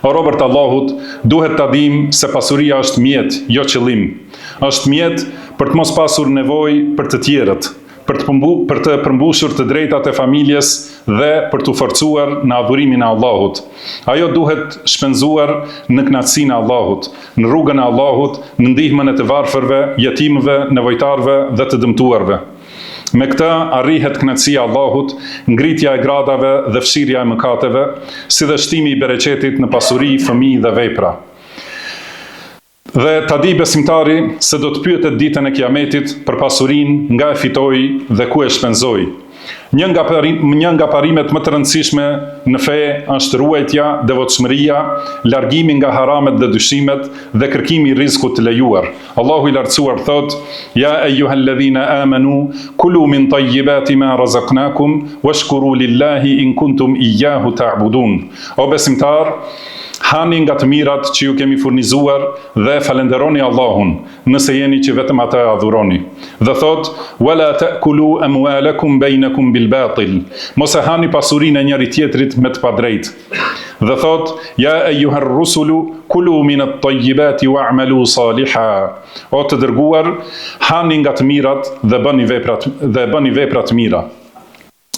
O robërt Allahut, duhet ta dim se pasuria është mjet, jo qëllim. Është mjet për të mos pasur nevojë për të tjerët, për të përmbushur të drejtat e familjes dhe për të forcuar në adhurimin e Allahut. Ajo duhet shpenzuar në kënaqësinë e Allahut, në rrugën e Allahut, në ndihmën e të varfërve, jetimëve, nevojtarve dhe të dëmtuarve. Me këtë arrihet kënaqësia e Allahut, ngritja e gradave dhe fshirja e mëkateve, si dhe shtimi i bereqetit në pasuri, fëmijë dhe vepra. Dhe ta di besimtari se do të pyetet ditën e Kiametit për pasurinë nga e fitoi dhe ku e shpenzoi. Një nga parimet më të rëndësishme në fe është ruajtja, devotshmëria, largimi nga haramet dhe dyshimet dhe kërkimi i rizkut të lejuar. Allahu i lartësuar thot: Ja eyyuhalladhina amanu kulu min tayyibati ma razaqnakum washkuru lillahi in kuntum iyyahu ta'budun. O besimtar, hani nga të mirat që ju kemi furnizuar dhe falenderoni Allahun, nëse jeni që vetëm ata e adhuroni. Dhe thot: Wala ta'kulu amwalakum bainakum bil batil. Mos e hani pasurinë e njëri tjetrit me të padrejtë. Dhe thot: Ja eyyuhar rusulu kulu min at-tayyibati wa'malu salihan. O të dërguar, hani nga të mirat dhe bëni vepra të mira.